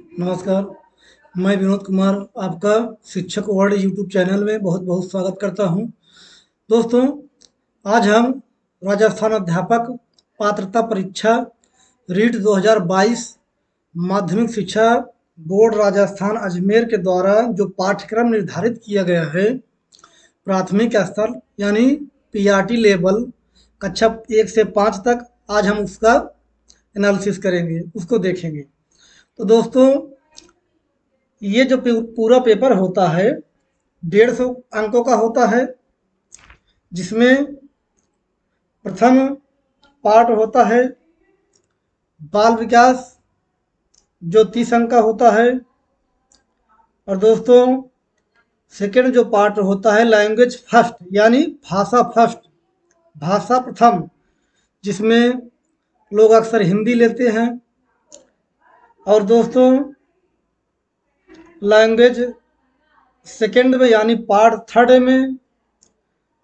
नमस्कार। मैं विनोद कुमार आपका शिक्षक वर्ल्ड यूट्यूब चैनल में बहुत बहुत स्वागत करता हूं। दोस्तों, आज हम राजस्थान अध्यापक पात्रता परीक्षा रीट 2022 माध्यमिक शिक्षा बोर्ड राजस्थान अजमेर के द्वारा जो पाठ्यक्रम निर्धारित किया गया है, प्राथमिक स्तर यानी पीआरटी लेवल कक्षा 1 से 5 तक, आज हम उसका एनालिसिस करेंगे, उसको देखेंगे। तो दोस्तों, ये जो पूरा पेपर होता है 150 अंकों का होता है, जिसमें प्रथम पार्ट होता है बाल विकास जो 30 अंक का होता है। और दोस्तों, सेकंड जो पार्ट होता है लैंग्वेज फर्स्ट यानी भाषा फर्स्ट, भाषा प्रथम, जिसमें लोग अक्सर हिंदी लेते हैं। और दोस्तों, लैंग्वेज सेकंड में यानी पार्ट थर्ड में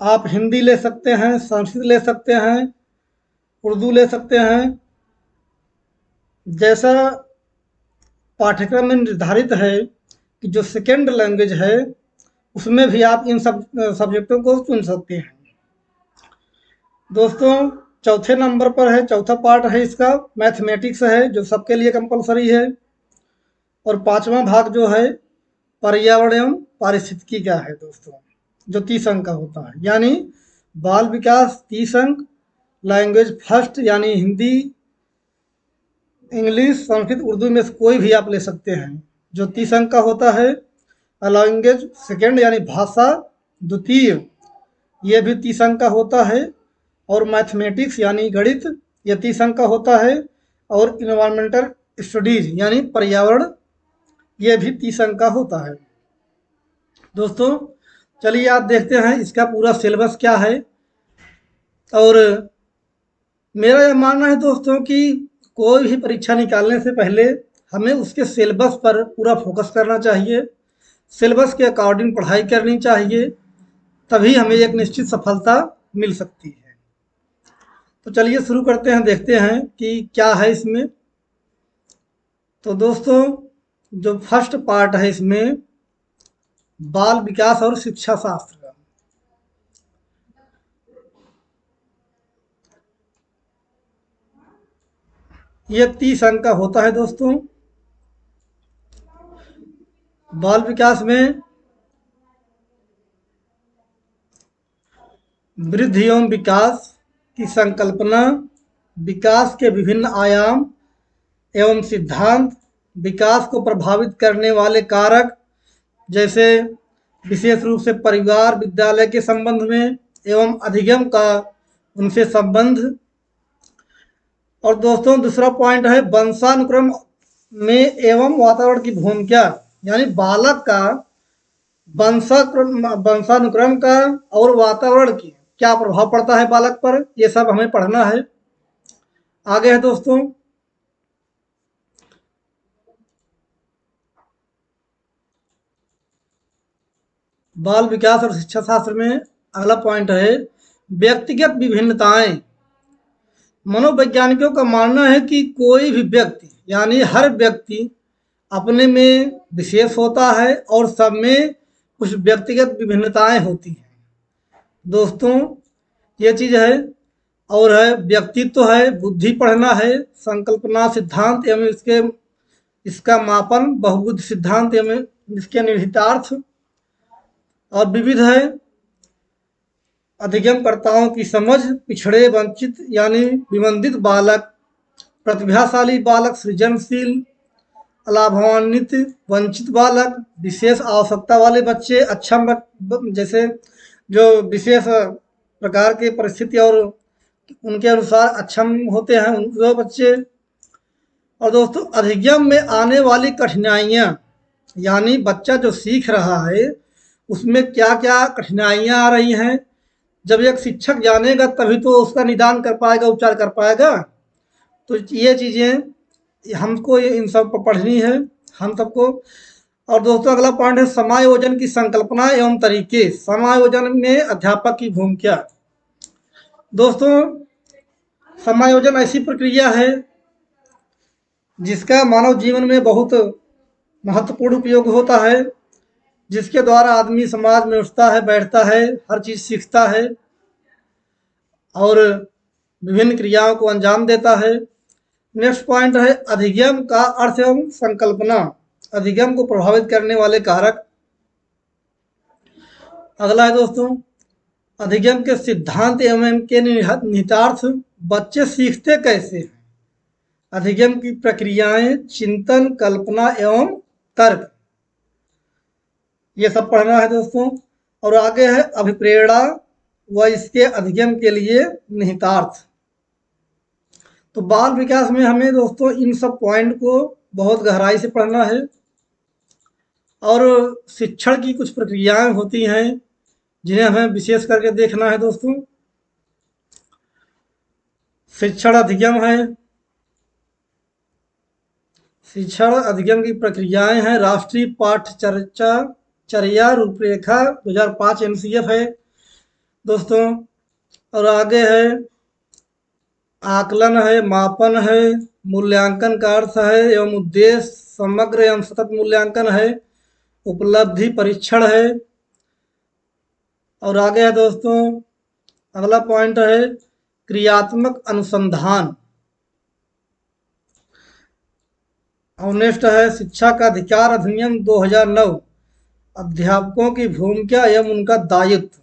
आप हिंदी ले सकते हैं, संस्कृत ले सकते हैं, उर्दू ले सकते हैं। जैसा पाठ्यक्रम में निर्धारित है कि जो सेकंड लैंग्वेज है उसमें भी आप इन सब सब्जेक्टों को चुन सकते हैं। दोस्तों, चौथे नंबर पर है, चौथा पार्ट है इसका मैथमेटिक्स है, जो सबके लिए कंपलसरी है। और पांचवा भाग जो है पर्यावरण एवं पारिस्थितिकी का है दोस्तों, जो 30 अंक का होता है। यानी बाल विकास 30 अंक, लैंग्वेज फर्स्ट यानी हिंदी, इंग्लिश, संस्कृत, उर्दू में से कोई भी आप ले सकते हैं, जो 30 अंक का होता है। लैंग्वेज सेकेंड यानी भाषा द्वितीय, ये भी 30 अंक का होता है। और मैथमेटिक्स यानी गणित, ये 30 अंक का होता है। और इन्वायरमेंटल स्टडीज यानी पर्यावरण, ये भी 30 अंक का होता है। दोस्तों, चलिए आप देखते हैं इसका पूरा सिलेबस क्या है। और मेरा यह मानना है दोस्तों कि कोई भी परीक्षा निकालने से पहले हमें उसके सिलेबस पर पूरा फोकस करना चाहिए, सिलेबस के अकॉर्डिंग पढ़ाई करनी चाहिए, तभी हमें एक निश्चित सफलता मिल सकती है। तो चलिए शुरू करते हैं, देखते हैं कि क्या है इसमें। तो दोस्तों, जो फर्स्ट पार्ट है इसमें बाल विकास और शिक्षा शास्त्र का, ये 30 अंक का होता है दोस्तों। बाल विकास में वृद्धि एवं विकास की संकल्पना, विकास के विभिन्न आयाम एवं सिद्धांत, विकास को प्रभावित करने वाले कारक, जैसे विशेष रूप से परिवार विद्यालय के संबंध में एवं अधिगम का उनसे संबंध। और दोस्तों, दूसरा पॉइंट है वंशानुक्रम में एवं वातावरण की भूमिका, यानी बालक का वंशानुक्रम का और वातावरण की क्या प्रभाव पड़ता है बालक पर, ये सब हमें पढ़ना है। आगे है दोस्तों, बाल विकास और शिक्षा शास्त्र में अगला पॉइंट है व्यक्तिगत विभिन्नताएं। मनोवैज्ञानिकों का मानना है कि कोई भी व्यक्ति यानी हर व्यक्ति अपने में विशेष होता है और सब में कुछ व्यक्तिगत विभिन्नताएं होती हैं। दोस्तों, ये चीज है। और है व्यक्तित्व है, बुद्धि पढ़ना है, संकल्पना सिद्धांत एवं इसका मापन, बहुबुद्धि सिद्धांत एवं इसके निहितार्थ। और विविध है अधिगमकर्ताओं की समझ, पिछड़े वंचित यानी विवंदित बालक, प्रतिभाशाली बालक, सृजनशील अलाभान्वित वंचित बालक, विशेष आवश्यकता वाले बच्चे, अक्षम जैसे जो विशेष प्रकार के परिस्थिति और उनके अनुसार अक्षम होते हैं वो बच्चे। और दोस्तों, अधिगम में आने वाली कठिनाइयाँ, यानी बच्चा जो सीख रहा है उसमें क्या क्या कठिनाइयाँ आ रही हैं, जब एक शिक्षक जानेगा तभी तो उसका निदान कर पाएगा, उपचार कर पाएगा। तो ये चीज़ें हमको इन सब पर पढ़नी है हम सबको। और दोस्तों, अगला पॉइंट है समायोजन की संकल्पना एवं तरीके, समायोजन में अध्यापक की भूमिका। दोस्तों, समायोजन ऐसी प्रक्रिया है जिसका मानव जीवन में बहुत महत्वपूर्ण उपयोग होता है, जिसके द्वारा आदमी समाज में उठता है, बैठता है, हर चीज़ सीखता है और विभिन्न क्रियाओं को अंजाम देता है। नेक्स्ट पॉइंट है अधिगम का अर्थ एवं संकल्पना। अधिगम को प्रभावित करने वाले कारक। अगला है दोस्तों, अधिगम के सिद्धांत एवं इनके निहितार्थ। बच्चे सीखते कैसे हैं? अधिगम की प्रक्रियाएं, चिंतन, कल्पना एवं तर्क, ये सब पढ़ना है दोस्तों। और आगे है अभिप्रेरणा व इसके अधिगम के लिए निहितार्थ। तो बाल विकास में हमें दोस्तों इन सब पॉइंट को बहुत गहराई से पढ़ना है। और शिक्षण की कुछ प्रक्रियाएं होती हैं जिन्हें हमें विशेष करके देखना है दोस्तों। शिक्षण अधिगम है। शिक्षण अधिगम की प्रक्रियाएं हैं राष्ट्रीय पाठ्यचर्या रूपरेखा 2005 एनसीएफ है दोस्तों। और आगे है आकलन है, मापन है, मूल्यांकन का अर्थ है एवं उद्देश्य, समग्र एवं सतत मूल्यांकन है, उपलब्धि परीक्षण है। और आगे है दोस्तों अगला पॉइंट है क्रियात्मक अनुसंधान। और नेक्स्ट है शिक्षा का अधिकार अधिनियम 2009, अध्यापकों की भूमिका एवं उनका दायित्व।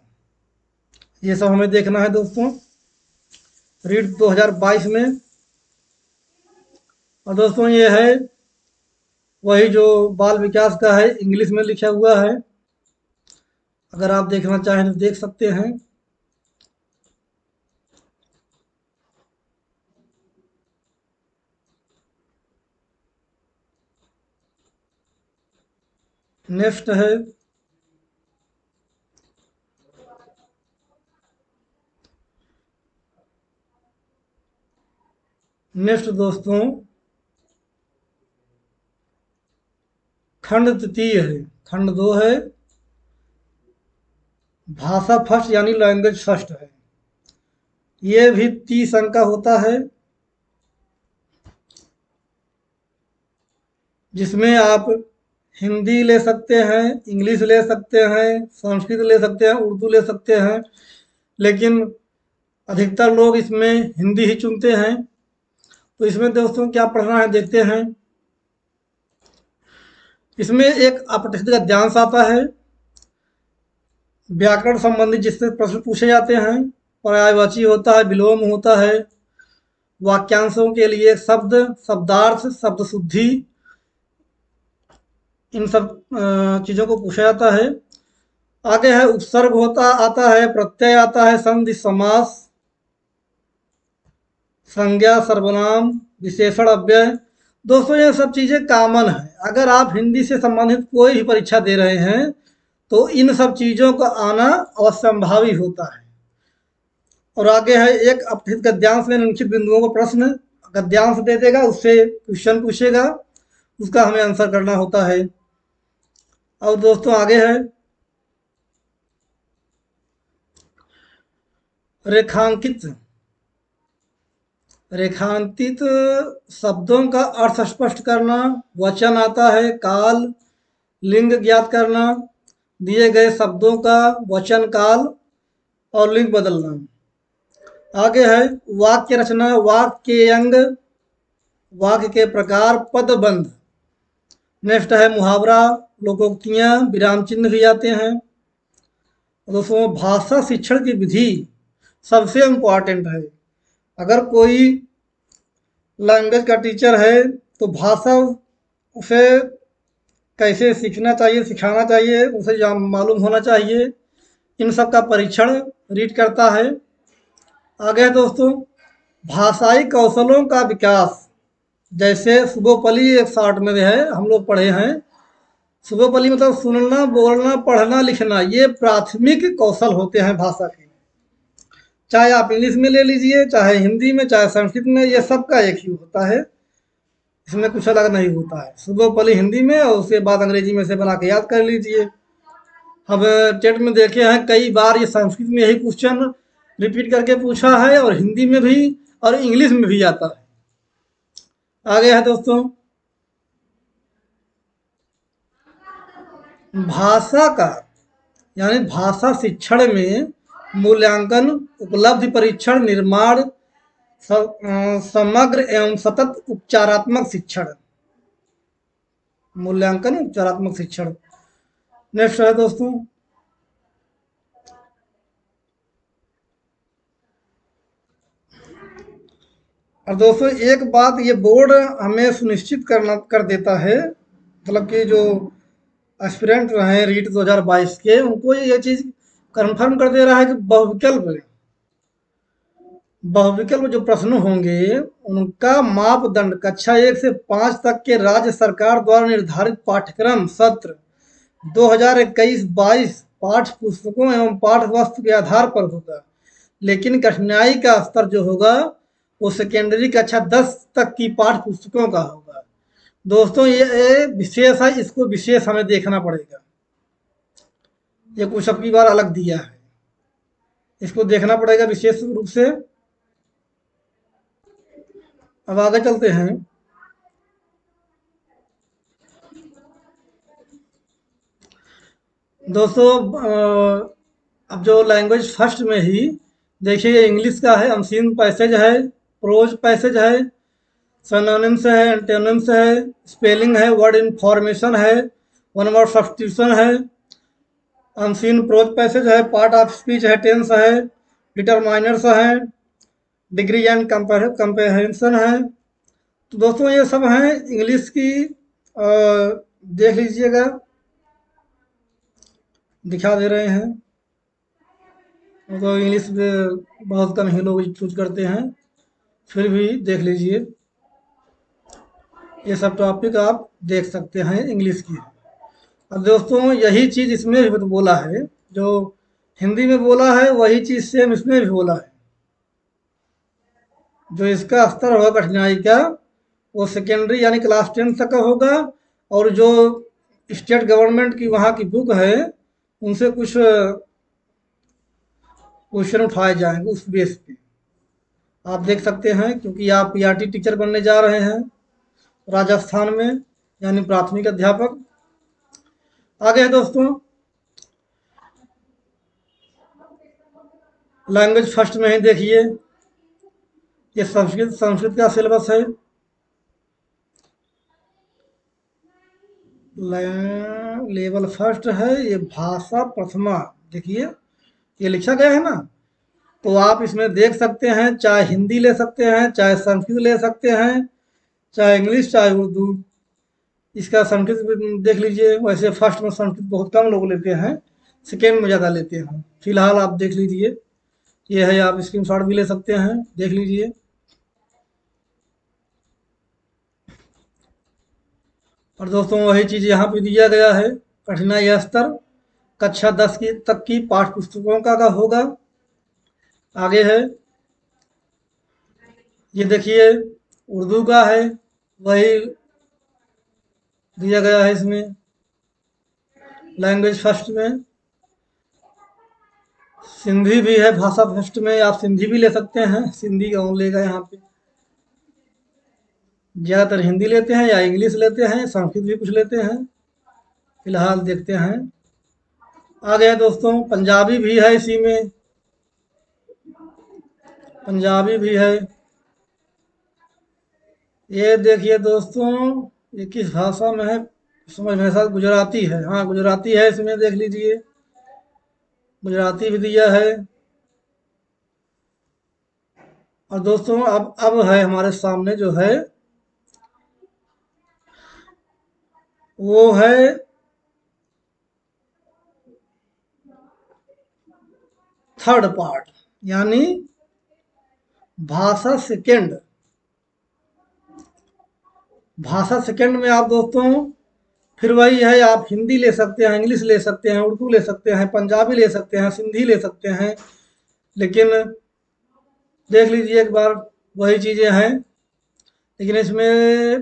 ये सब हमें देखना है दोस्तों रीड 2022 में। और दोस्तों ये है वही जो बाल विकास का है, इंग्लिश में लिखा हुआ है, अगर आप देखना चाहें तो देख सकते हैं। नेक्स्ट है दोस्तों खंड तृतीय है, खंड 2 है भाषा फर्स्ट यानी लैंग्वेज फर्स्ट है। ये भी 30 अंक का होता है, जिसमें आप हिंदी ले सकते हैं, इंग्लिश ले सकते हैं, संस्कृत ले सकते हैं, उर्दू ले सकते हैं, लेकिन अधिकतर लोग इसमें हिंदी ही चुनते हैं। तो इसमें दोस्तों क्या पढ़ना है देखते हैं। इसमें एक अपठित गद्यांश आता है, व्याकरण संबंधी जिससे प्रश्न पूछे जाते हैं, पर्यायवाची होता है, विलोम होता है, वाक्यांशों के लिए शब्द, शब्दार्थ, शब्द शुद्धि, इन सब चीज़ों को पूछा जाता है। आगे है उपसर्ग आता है, प्रत्यय आता है, संधि, समास, संज्ञा, सर्वनाम, विशेषण, अव्यय। दोस्तों ये सब चीज़ें कॉमन है, अगर आप हिंदी से संबंधित कोई भी परीक्षा दे रहे हैं तो इन सब चीज़ों का आना अवश्यंभावी होता है। और आगे है एक अपठित गद्यांश में निम्नलिखित बिंदुओं को प्रश्न गद्यांश दे देगा, उससे क्वेश्चन पूछेगा, उसका हमें आंसर करना होता है। और दोस्तों आगे है रेखांकित रेखांकित शब्दों का अर्थ स्पष्ट करना, वचन आता है, काल, लिंग ज्ञात करना, दिए गए शब्दों का वचन काल और लिंग बदलना। आगे है वाक्य रचना, वाक्य के अंग, वाक्य के प्रकार, पदबंध। नेक्स्ट है मुहावरा, लोकोक्तियाँ, विराम चिन्ह भी आते हैं। दोस्तों भाषा शिक्षण की विधि सबसे इम्पोर्टेंट है। अगर कोई लैंग्वेज का टीचर है तो भाषा उसे कैसे सीखना चाहिए, सिखाना चाहिए, उसे मालूम होना चाहिए। इन सब का परीक्षण रीड करता है। आगे है दोस्तों भाषाई कौशलों का विकास, जैसे सुबोपली एक शॉर्ट में है हम लोग पढ़े हैं। सुबोपली मतलब सुनना, बोलना, पढ़ना, लिखना, ये प्राथमिक कौशल होते हैं भाषा के। चाहे आप इंग्लिश में ले लीजिए, चाहे हिंदी में, चाहे संस्कृत में, ये सबका एक ही होता है, इसमें कुछ अलग नहीं होता है। सुबोपली हिंदी में और उसके बाद अंग्रेजी में से बना के याद कर लीजिए। हम टेट में देखे हैं कई बार ये संस्कृत में यही क्वेश्चन रिपीट करके पूछा है और हिंदी में भी और इंग्लिश में भी आता है। आगे है दोस्तों भाषा का यानी भाषा शिक्षण में मूल्यांकन, उपलब्धि परीक्षण, निर्माण, समग्र एवं सतत उपचारात्मक शिक्षण। मूल्यांकन, उपचारात्मक शिक्षण। नेक्स्ट है दोस्तों, और दोस्तों एक बात ये बोर्ड हमें सुनिश्चित कर देता है, मतलब कि जो एस्पिरेंट रहे रीट 2022 के, उनको ये चीज़ कंफर्म कर दे रहा है कि बहुविकल्प जो प्रश्न होंगे उनका मापदंड कक्षा 1 से 5 तक के राज्य सरकार द्वारा निर्धारित पाठ्यक्रम सत्र 2021-22 पाठ्य पुस्तकों एवं पाठ्य वस्तु के आधार पर होगा, लेकिन कठिनाई का स्तर जो होगा वो सेकेंडरी कक्षा 10 तक की पाठ्य पुस्तकों का होगा। दोस्तों ये विशेष है, इसको विशेष हमें देखना पड़ेगा। ये कुछ अब की बार अलग दिया है, इसको देखना पड़ेगा विशेष रूप से। अब आगे चलते हैं। दोस्तों अब जो लैंग्वेज फर्स्ट में ही देखिए, इंग्लिश का है, अनसीन पैसेज है, प्रोज पैसेज है, सिनोनिम्स है, एंटोनिम्स है, स्पेलिंग है, वर्ड इन्फॉर्मेशन है, वन वर्ड सब्स्टिट्यूशन है, अनसीन प्रोज पैसेज है, पार्ट ऑफ स्पीच है, टेंस है, डिटरमाइनर्स है, डिग्री एंड कंप्रहेंशन है। तो दोस्तों ये सब हैं इंग्लिश की। देख लीजिएगा, दिखा दे रहे हैं। तो इंग्लिश बहुत कम ही लोग चूज करते हैं, फिर भी देख लीजिए, ये सब टॉपिक आप देख सकते हैं इंग्लिश की। अब दोस्तों यही चीज़ इसमें भी तो बोला है, जो हिंदी में बोला है वही चीज़ सेम इसमें भी बोला है। जो इसका स्तर होगा कठिनाई का, वो सेकेंडरी यानी क्लास 10 तक का होगा, और जो स्टेट गवर्नमेंट की वहाँ की बुक है उनसे कुछ क्वेश्चन उठाए जाएंगे उस बेस पे। आप देख सकते हैं, क्योंकि आप पीआरटी टीचर बनने जा रहे हैं राजस्थान में, यानी प्राथमिक अध्यापक। आगे है दोस्तों, लैंग्वेज फर्स्ट में ही देखिए, ये संस्कृत का सिलेबस है। लेवल फर्स्ट है, ये भाषा प्रथमा। देखिए ये लिखा गया है ना, तो आप इसमें देख सकते हैं, चाहे हिंदी ले सकते हैं, चाहे संस्कृत ले सकते हैं, चाहे इंग्लिश, चाहे उर्दू। इसका संस्कृत देख लीजिए। वैसे फर्स्ट में संस्कृत बहुत कम लोग लेते हैं, सेकेंड में ज़्यादा लेते हैं। फिलहाल आप देख लीजिए, ये है, आप स्क्रीनशॉट भी ले सकते हैं, देख लीजिए। और दोस्तों वही चीज़ यहाँ पे दिया गया है, कठिनाई स्तर कक्षा 10 की तक की पाठ्य पुस्तकों का होगा। आगे है, ये देखिए उर्दू का है, वही दिया गया है इसमें लैंग्वेज फर्स्ट में। सिंधी भी है भाषा फर्स्ट में, आप सिंधी भी ले सकते हैं, सिंधी कौन लेगा यहाँ पे। ज़्यादातर हिंदी लेते हैं या इंग्लिश लेते हैं, संस्कृत भी कुछ लेते हैं। फिलहाल देखते हैं। आगे है दोस्तों, पंजाबी भी है इसी में, पंजाबी भी है। ये देखिए दोस्तों, ये किस भाषा में है समझ में, साथ गुजराती है, हाँ गुजराती है इसमें, देख लीजिए गुजराती भी दिया है। और दोस्तों अब है हमारे सामने जो है वो है थर्ड पार्ट, यानी भाषा सेकेंड। भाषा सेकेंड में आप दोस्तों फिर वही है, आप हिंदी ले सकते हैं, इंग्लिश ले सकते हैं, उर्दू ले सकते हैं, पंजाबी ले सकते हैं, सिंधी ले सकते हैं। लेकिन देख लीजिए एक बार, वही चीज़ें हैं, लेकिन इसमें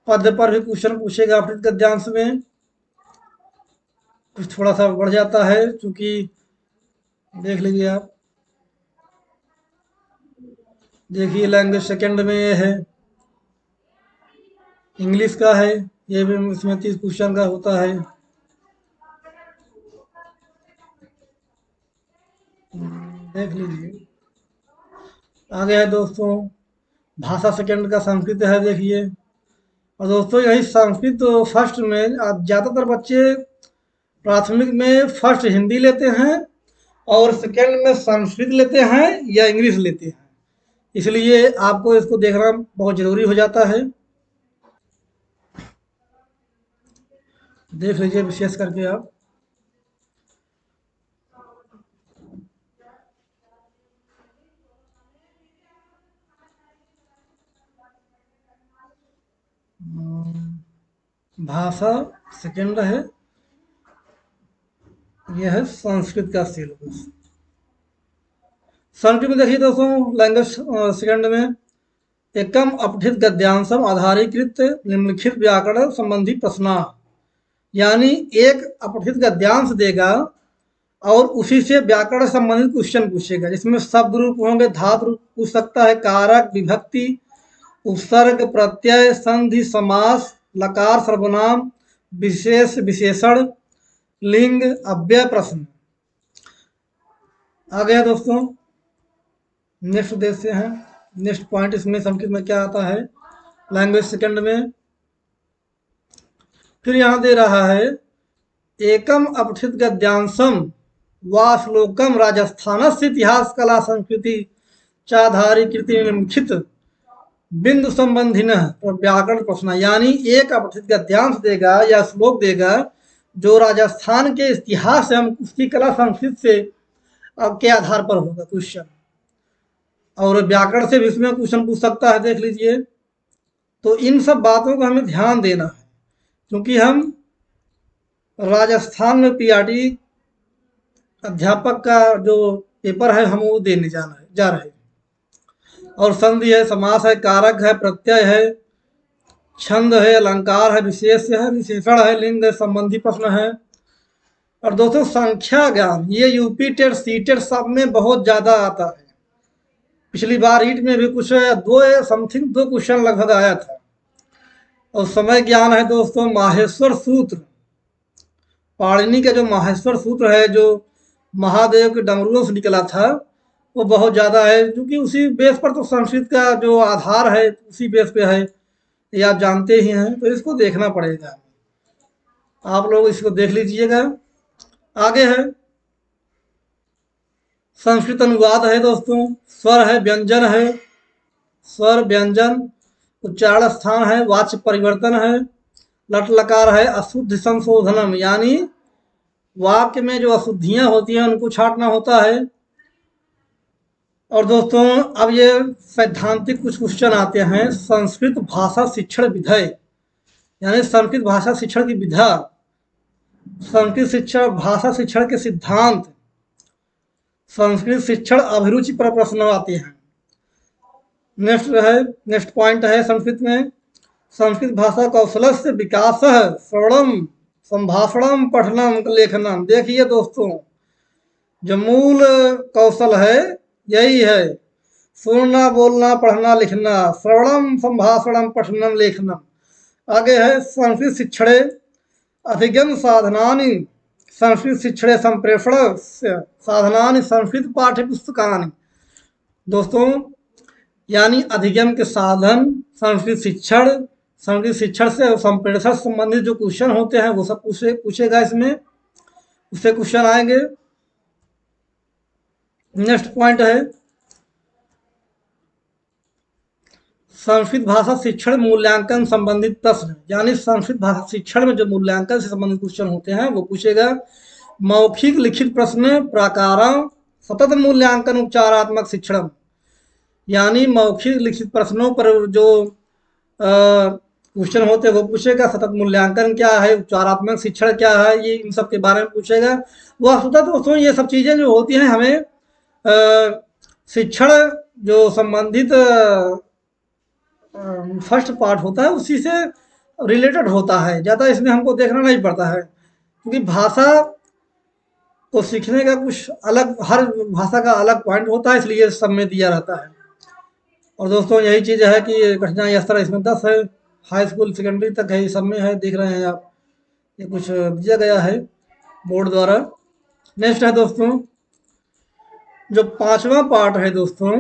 पद पर भी क्वेश्चन पूछेगा अपने गद्यांश में, कुछ थोड़ा सा बढ़ जाता है, क्योंकि देख लीजिए आप, देखिए लैंग्वेज सेकेंड में ये है, इंग्लिश का है। ये भी इसमें 30 क्वेश्चन का होता है। देख लीजिए। आगे है दोस्तों भाषा सेकंड का संस्कृत है, देखिए। और दोस्तों यही संस्कृत फर्स्ट में अब ज़्यादातर बच्चे प्राथमिक में फर्स्ट हिंदी लेते हैं और सेकंड में संस्कृत लेते हैं या इंग्लिश लेते हैं, इसलिए आपको इसको देखना बहुत ज़रूरी हो जाता है। देख लीजिए विशेष करके आप। भाषा सेकंड है, यह है संस्कृत का सिलेबस। संस्कृत में देखिए दोस्तों लैंग्वेज सेकंड में एकम अपठित गद्यांशम आधारीकृत निम्नलिखित व्याकरण संबंधी प्रश्न, यानी एक अपठित गद्यांश देगा और उसी से व्याकरण संबंधित क्वेश्चन पूछेगा, जिसमें शब्द रूप होंगे, धातु रूप पूछ सकता है, कारक, विभक्ति, उपसर्ग, प्रत्यय, संधि, समास, लकार, सर्वनाम, विशेष, विशेषण, लिंग, अव्यय, प्रश्न। आ गया दोस्तों नेक्स्ट देखते हैं। नेक्स्ट पॉइंट इसमें संस्कृत में क्या आता है लैंग्वेज सेकंड में। फिर यहाँ दे रहा है एकम अपठित गद्यांशम वा श्लोकम राजस्थानस्य इतिहास कला संस्कृति चाधारी कृति निम्नलिखित बिंदु संबंधी व्याकरण प्रश्न, यानी एक अपठित गद्यांश देगा या श्लोक देगा जो राजस्थान के इतिहास एवं उसकी कला संस्कृति से के आधार पर होगा क्वेश्चन, और व्याकरण से भी इसमें क्वेश्चन पूछ सकता है। देख लीजिए। तो इन सब बातों को हमें ध्यान देना है, क्योंकि हम राजस्थान में पीआरटी अध्यापक का जो पेपर है हम वो देने जा रहे हैं। और संधि है, समास है, कारक है, प्रत्यय है, छंद है, अलंकार है, विशेष है, विशेषण है, लिंग है, संबंधी प्रश्न है। और दोस्तों संख्या ज्ञान ये यूपी टेट सी टेट सब में बहुत ज्यादा आता है। पिछली बार ईट में भी कुछ दो क्वेश्चन लगभग आया था। और समय ज्ञान है दोस्तों, माहेश्वर सूत्र, पाणिनि का जो माहेश्वर सूत्र है जो महादेव के डमरुओं से निकला था वो बहुत ज़्यादा है, क्योंकि उसी बेस पर तो संस्कृत का जो आधार है उसी बेस पे है, ये आप जानते ही हैं। तो इसको देखना पड़ेगा, आप लोग इसको देख लीजिएगा। आगे है संस्कृत अनुवाद है दोस्तों, स्वर है, व्यंजन है, स्वर व्यंजन, उच्चारण स्थान है, वाच्य परिवर्तन है, लट लकार है, अशुद्ध संशोधनम, यानी वाक्य में जो अशुद्धियां होती हैं उनको छांटना होता है। और दोस्तों अब ये सैद्धांतिक कुछ क्वेश्चन आते हैं। संस्कृत भाषा शिक्षण विधेय, यानी संस्कृत भाषा शिक्षण की विधा, संस्कृत शिक्षण भाषा शिक्षण के सिद्धांत, संस्कृत शिक्षण अभिरुचि पर प्रश्न आते हैं। नेक्स्ट पॉइंट है संस्कृत में संस्कृत भाषा कौशल से विकास श्रवणम संभाषणम पठनम लेखनम। देखिए दोस्तों जो मूल कौशल है यही है, सुनना, बोलना, पढ़ना, लिखना, श्रवणम संभाषणम पठनम लेखनम। आगे है संस्कृत शिक्षणे अधिगम साधनानि, संस्कृत शिक्षणे संप्रेषण साधनानि संस्कृत पाठ्य पुस्तकानि। दोस्तों यानी अधिगम के साधन, संस्कृत शिक्षण, संस्कृत शिक्षण से संप्रेषण संबंधित जो क्वेश्चन होते हैं वो सब पूछेगा इसमें, उससे क्वेश्चन आएंगे। नेक्स्ट पॉइंट है संस्कृत भाषा शिक्षण मूल्यांकन संबंधित प्रश्न, यानी संस्कृत भाषा शिक्षण में जो मूल्यांकन से संबंधित क्वेश्चन होते हैं वो पूछेगा। मौखिक लिखित प्रश्न प्राकारम सतत मूल्यांकन उपचारात्मक शिक्षण, यानी मौखिक लिखित प्रश्नों पर जो क्वेश्चन होते हैं वो पूछेगा। सतत मूल्यांकन क्या है, उपचारात्मक शिक्षण क्या है, ये इन सब के बारे में पूछेगा। वह सतत दोस्तों ये सब चीज़ें जो होती हैं हमें शिक्षण जो संबंधित फर्स्ट पार्ट होता है उसी से रिलेटेड होता है, ज़्यादा इसमें हमको देखना नहीं पड़ता है, क्योंकि भाषा को सीखने का कुछ अलग, हर भाषा का अलग पॉइंट होता है, इसलिए सब में दिया रहता है। और दोस्तों यही चीज़ है कि कठिनाई स्तर इसमें 10 है। हाई स्कूल सेकेंडरी तक है, ये सब में है, देख रहे हैं आप। ये कुछ दिया गया है बोर्ड द्वारा। नेक्स्ट है दोस्तों, जो पांचवा पार्ट है दोस्तों,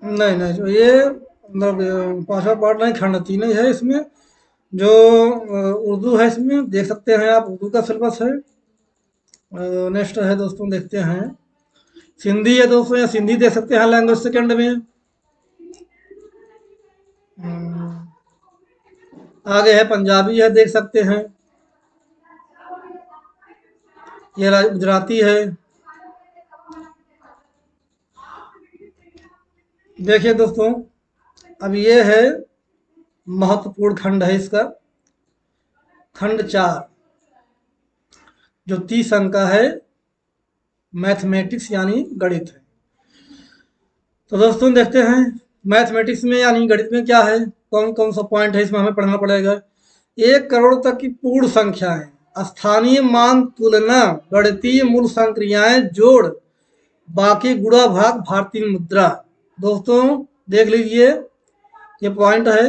नहीं नहीं, जो ये मतलब पांचवा पार्ट नहीं, खंड तीन ही है इसमें। जो उर्दू है इसमें, देख सकते हैं आप, उर्दू का सिलेबस है। नेक्स्ट है दोस्तों, देखते हैं सिंधी है दोस्तों, या सिंधी देख सकते हैं लैंग्वेज सेकंड में। हम्म, आगे है पंजाबी है, देख सकते हैं। ये गुजराती है। देखिए दोस्तों, अब ये है महत्वपूर्ण खंड है इसका, खंड चार, जो 30 अंक का है, मैथमेटिक्स यानी गणित है। तो दोस्तों देखते हैं मैथमेटिक्स में यानी गणित में क्या है, कौन कौन सा पॉइंट है इसमें हमें पढ़ना पड़ेगा। 1 करोड़ तक की पूर्ण संख्याएं, स्थानीय मान तुलना, गणितीय मूल संक्रियाएं जोड़, बाकी गुणा भाग भारतीय मुद्रा। दोस्तों देख लीजिए, ये पॉइंट है।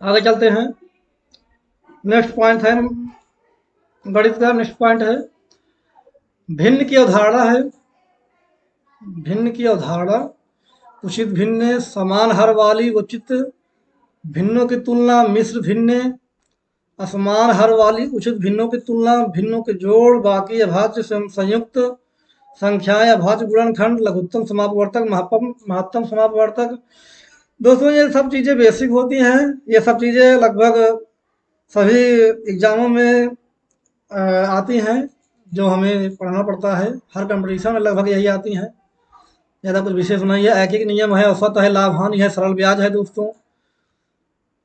आगे चलते हैं। नेक्स्ट पॉइंट है गणित का, नेक्स्ट पॉइंट है भिन्न की अवधारणा है। भिन्न की अवधारणा, उचित भिन्न, समान हर वाली उचित भिन्नों की तुलना, मिश्र भिन्न, असमान हर वाली उचित भिन्नों की तुलना, भिन्नों के जोड़, बाकी अभाज्य संयुक्त संख्याएं, अभाज्य गुणनखंड, लघुत्तम समापवर्तक, महत्तम समापवर्तक। दोस्तों ये सब चीज़ें बेसिक होती हैं, ये सब चीज़ें लगभग सभी एग्जामों में आती हैं, जो हमें पढ़ना पड़ता है। हर कंपटीशन में लगभग यही आती हैं, ज़्यादा कुछ विशेष नहीं है। एक एक नियम है, औसत है, लाभ हानि है, सरल ब्याज है दोस्तों।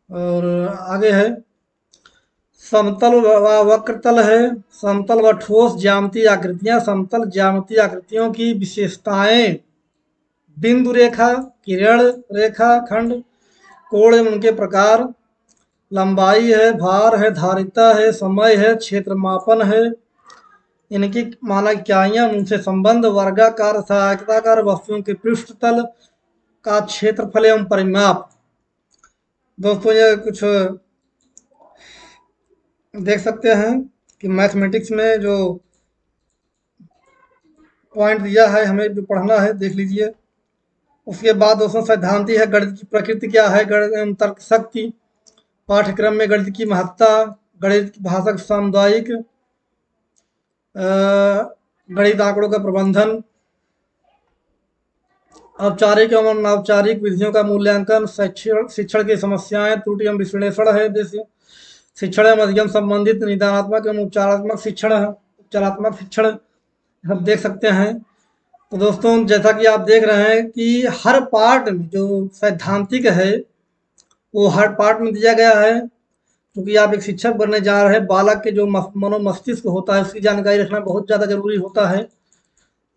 और आगे है समतल व वक्रतल है। समतल व ठोस ज्यामितीय आकृतियां, समतल ज्यामितीय आकृतियों की विशेषताएं, बिंदु रेखा, किरण रेखा खंड, कोण एवं उनके प्रकार, लंबाई है, भार है, धारिता है, समय है, क्षेत्र मापन है, इनकी मानक इकाइयां, उनसे संबंध, वर्गाकार तथा आयताकार वस्तुओं के पृष्ठ तल का क्षेत्रफल एवं परिमाप। दोस्तों ये कुछ देख सकते हैं कि मैथमेटिक्स में जो पॉइंट दिया है, हमें जो पढ़ना है, देख लीजिए। उसके बाद दोस्तों सैद्धांतिक है, गणित की प्रकृति क्या है, गणित एवं तर्क शक्ति, पाठ्यक्रम में गणित की महत्ता, गणित की भाषा सामुदायिक, गणित आंकड़ों का प्रबंधन, औपचारिक एवं अनौपचारिक विधियों का मूल्यांकन, शिक्षण की समस्याएं, त्रुटि एवं विश्लेषण है। जैसे शिक्षण एवं अधिगम संबंधित, निदानात्मक एवं उपचारात्मक शिक्षण है, उपचारात्मक शिक्षण हम देख सकते हैं। तो दोस्तों जैसा कि आप देख रहे हैं कि हर पार्ट में जो सैद्धांतिक है, वो हर पार्ट में दिया गया है। क्योंकि आप एक शिक्षक बनने जा रहे हैं, बालक के जो मनोमस्तिष्क होता है, उसकी जानकारी रखना बहुत ज़्यादा जरूरी होता है।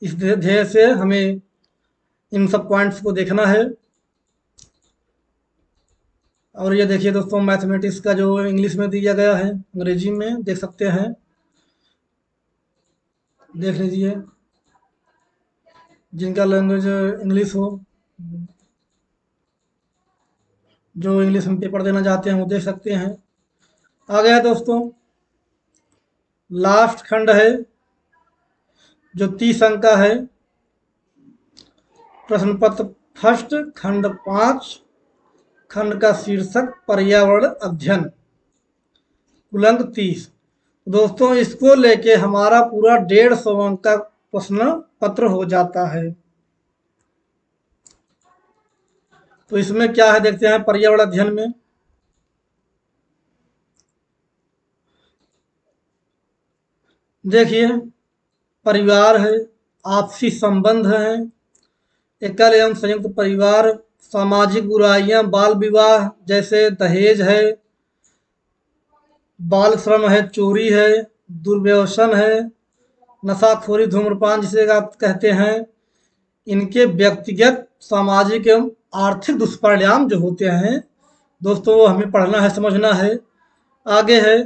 इस ध्येय से हमें इन सब पॉइंट्स को देखना है। और ये देखिए दोस्तों, मैथमेटिक्स का जो इंग्लिश में दिया गया है, अंग्रेजी में देख सकते हैं, देख लीजिए, जिनका लैंग्वेज इंग्लिश हो, जो इंग्लिश में पेपर देना चाहते हैं वो देख सकते हैं। आ गया दोस्तों लास्ट खंड है, जो 30 अंक का है, प्रश्न पत्र फर्स्ट, खंड 5, खंड का शीर्षक पर्यावरण अध्ययन, कुल अंक 30। दोस्तों इसको लेके हमारा पूरा 150 अंक का प्रश्न पत्र हो जाता है। तो इसमें क्या है देखते हैं। पर्यावरण अध्ययन में देखिए, परिवार है, आपसी संबंध है, एकल एवं संयुक्त परिवार, सामाजिक बुराइयां, बाल विवाह जैसे दहेज है, बाल श्रम है, चोरी है, दुर्व्यसन है, नशाखोरी, धूम्रपान जिसे आप कहते हैं, इनके व्यक्तिगत, सामाजिक एवं आर्थिक दुष्परिणाम जो होते हैं दोस्तों, वो हमें पढ़ना है, समझना है। आगे है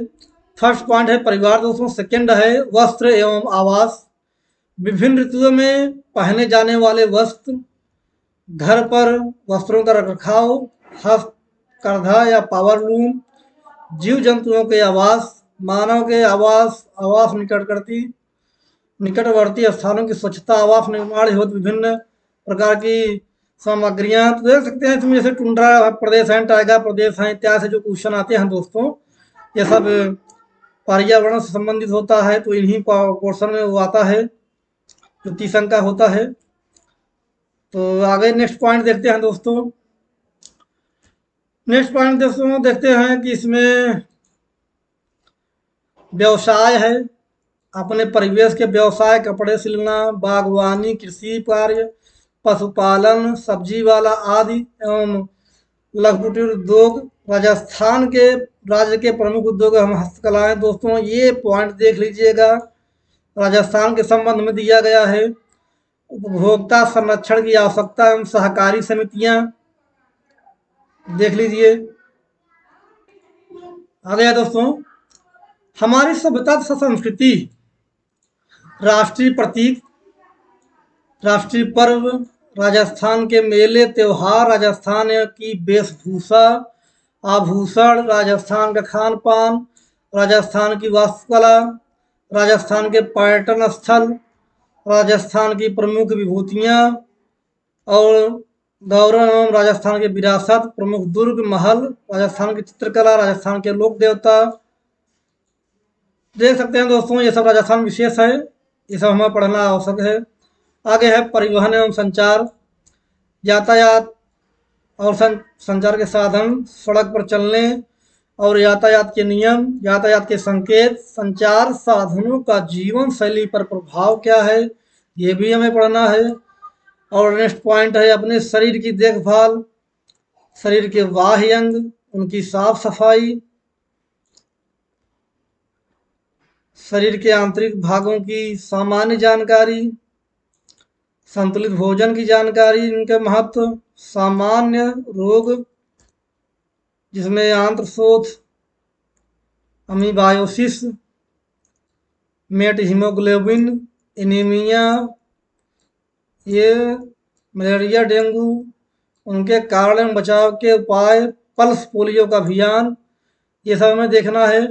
फर्स्ट पॉइंट है परिवार दोस्तों। सेकंड है वस्त्र एवं आवास, विभिन्न ऋतुओं में पहने जाने वाले वस्त्र, घर पर वस्त्रों का रखरखाव, हस्तकरघा या पावरलूम, जीव जंतुओं के आवास, मानव के आवास, आवास निकटवर्ती स्थानों की स्वच्छता, आवास निर्माण हेतु विभिन्न प्रकार की सामग्रियां। तो देख सकते हैं इसमें जैसे टुंड्रा प्रदेश है, टाइगर प्रदेश है, इत्यादि से जो क्वेश्चन आते हैं दोस्तों, ये सब पर्यावरण से संबंधित होता है। तो इन्हीं पोर्शन में वो आता है जो 30 अंक का होता है। तो आगे नेक्स्ट पॉइंट देखते हैं दोस्तों। नेक्स्ट पॉइंट दोस्तों देखते हैं कि इसमें व्यवसाय है, अपने परिवेश के व्यवसाय, कपड़े सिलना, बागवानी, कृषि कार्य, पशुपालन, सब्जी वाला आदि एवं लघु कुटीर उद्योग। राजस्थान के राज्य के प्रमुख उद्योग हम हस्तकलाएं। दोस्तों ये पॉइंट देख लीजिएगा, राजस्थान के संबंध में दिया गया है। उपभोक्ता संरक्षण की आवश्यकता एवं सहकारी समितियां, देख लीजिए। आ गया दोस्तों, हमारी सभ्यता तथा संस्कृति, राष्ट्रीय प्रतीक, राष्ट्रीय पर्व, राजस्थान के मेले त्योहार, राजस्थान की वेशभूषा, आभूषण, राजस्थान का खान पान, राजस्थान की वास्तुकला, राजस्थान के पर्यटन स्थल, राजस्थान की प्रमुख विभूतियाँ और गौरव एवं राजस्थान की विरासत, प्रमुख दुर्ग महल, राजस्थान की चित्रकला, राजस्थान के लोक देवता। देख सकते हैं दोस्तों ये सब राजस्थान विशेष है, ये सब हमें पढ़ना आवश्यक है। आगे है परिवहन एवं संचार, यातायात और संचार के साधन, सड़क पर चलने और यातायात के नियम, यातायात के संकेत, संचार साधनों का जीवन शैली पर प्रभाव क्या है, ये भी हमें पढ़ना है। और नेक्स्ट पॉइंट है अपने शरीर की देखभाल, शरीर के बाह्य अंग, उनकी साफ सफाई, शरीर के आंतरिक भागों की सामान्य जानकारी, संतुलित भोजन की जानकारी, इनके महत्व, सामान्य रोग जिसमें आंत्रशोथ, अमीबायोसिस, मेट हीमोग्लोबिन, एनीमिया, ये मलेरिया, डेंगू, उनके कारण एवं बचाव के उपाय, पल्स पोलियो का अभियान, ये सब हमें देखना है।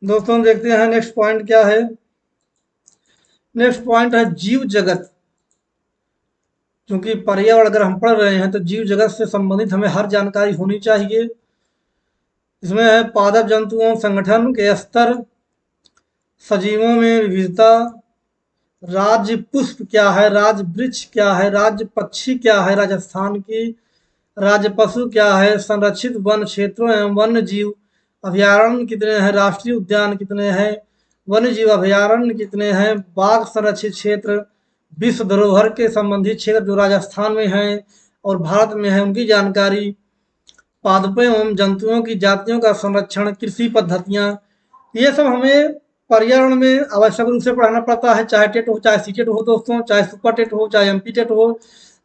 दोस्तों देखते हैं नेक्स्ट पॉइंट क्या है। नेक्स्ट पॉइंट है जीव जगत। क्योंकि पर्यावरण अगर हम पढ़ रहे हैं तो जीव जगत से संबंधित हमें हर जानकारी होनी चाहिए। इसमें है पादप जंतुओं संगठन के स्तर, सजीवों में विविधता, राज्य पुष्प क्या है, राज्य वृक्ष क्या है, राज्य पक्षी क्या है राजस्थान की, राज्य पशु क्या है, संरक्षित वन क्षेत्रों एवं वन्य जीव अभयारण्य कितने हैं, राष्ट्रीय उद्यान कितने हैं, वन्य जीव अभयारण्य कितने हैं, बाघ संरक्षित क्षेत्र, विश्व धरोहर के संबंधित क्षेत्र जो राजस्थान में हैं और भारत में है उनकी जानकारी, पादपों एवं जंतुओं की जातियों का संरक्षण, कृषि पद्धतियाँ, ये सब हमें पर्यावरण में आवश्यक रूप से पढ़ाना पड़ता है। चाहे टेट हो, चाहे सी टेट हो दोस्तों, चाहे सुपर टेट हो, चाहे एमपी टेट हो,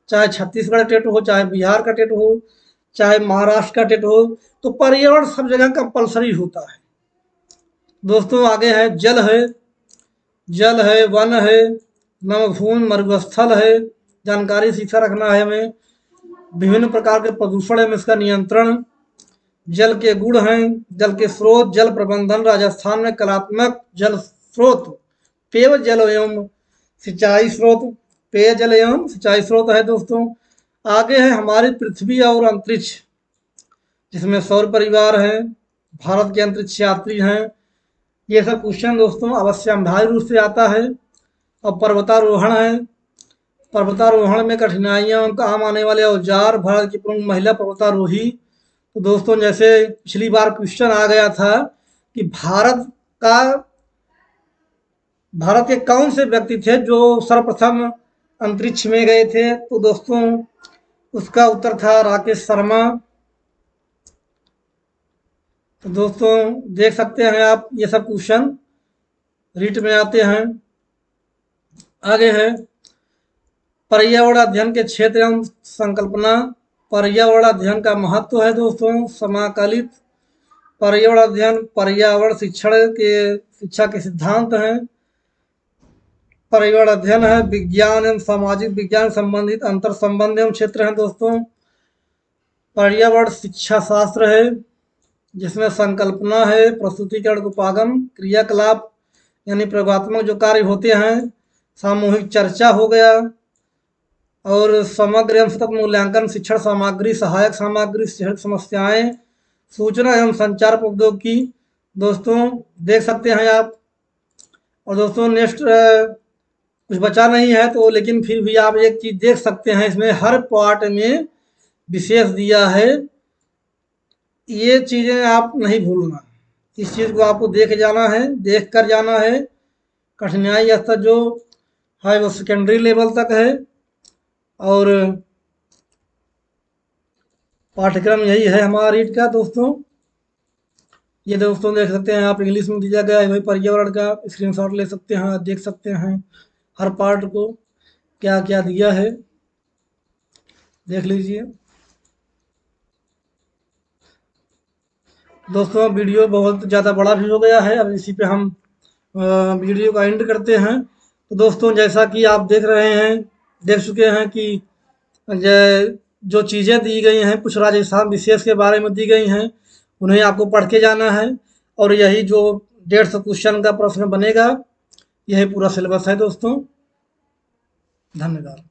चाहे छत्तीसगढ़ टेट हो, चाहे बिहार का टेट हो, चाहे महाराष्ट्र का टेट हो, तो पर्यावरण सब जगह कंपलसरी होता है दोस्तों। आगे है जल है, जल है, वन है, नमभूमि मरुस्थल है, जानकारी सीखा रखना है हमें। विभिन्न प्रकार के प्रदूषण एवं इसका नियंत्रण, जल के गुण हैं, जल के स्रोत, जल प्रबंधन, राजस्थान में कलात्मक जल स्रोत, पेयजल एवं सिंचाई स्रोत, पेयजल एवं सिंचाई स्रोत है दोस्तों। आगे है हमारी पृथ्वी और अंतरिक्ष, जिसमें सौर परिवार है, भारत के अंतरिक्ष यात्री हैं, ये सब क्वेश्चन दोस्तों अवश्यंभावी रूप से आता है। और पर्वतारोहण है, पर्वतारोहण में कठिनाइयां, काम आने वाले औजार, भारत की प्रमुख महिला पर्वतारोही। तो दोस्तों जैसे पिछली बार क्वेश्चन आ गया था कि भारत के कौन से व्यक्ति थे जो सर्वप्रथम अंतरिक्ष में गए थे, तो दोस्तों उसका उत्तर था राकेश शर्मा। तो दोस्तों देख सकते हैं आप ये सब क्वेश्चन रीट में आते हैं। आगे है पर्यावरण अध्ययन के क्षेत्र एवं संकल्पना, पर्यावरण अध्ययन का महत्व है दोस्तों, समाकलित पर्यावरण अध्ययन पर्यावरण शिक्षा के सिद्धांत हैं। परिवार अध्ययन है, विज्ञान एवं सामाजिक विज्ञान संबंधित अंतर संबंध एवं क्षेत्र हैं दोस्तों। पर्यावरण शिक्षा शास्त्र है, जिसमें संकल्पना है, प्रस्तुतिकरण उपागम, क्रियाकलाप यानी प्रयोगात्मक जो कार्य होते हैं, सामूहिक चर्चा हो गया, और समग्र एवं सतत मूल्यांकन, शिक्षण सामग्री, सहायक सामग्री, शिक्षण समस्याएं, सूचना एवं संचार प्रौद्योगिकी दोस्तों देख सकते हैं आप। और दोस्तों नेक्स्ट कुछ बचा नहीं है तो, लेकिन फिर भी आप एक चीज़ देख सकते हैं, इसमें हर पार्ट में विशेष दिया है। ये चीज़ें आप नहीं भूलना, इस चीज़ को आपको देख जाना है, देख कर जाना है। कठिनाई स्तर जो है वो सेकेंडरी लेवल तक है, और पाठ्यक्रम यही है हमारा रीट का दोस्तों। ये दोस्तों देख सकते हैं आप, इंग्लिश में दिया गया है, वही पर्यावरण का स्क्रीनशॉट ले सकते हैं, देख सकते हैं हर पार्ट को क्या क्या दिया है, देख लीजिए दोस्तों। वीडियो बहुत ज़्यादा बड़ा भी हो गया है, अब इसी पे हम वीडियो का एंड करते हैं। तो दोस्तों जैसा कि आप देख रहे हैं, देख चुके हैं कि जो चीज़ें दी गई हैं कुछ राजस्थान विशेष के बारे में दी गई हैं, उन्हें आपको पढ़ के जाना है, और यही जो 150 क्वेश्चन का प्रश्न बनेगा, यही पूरा सिलेबस है दोस्तों। धन्यवाद।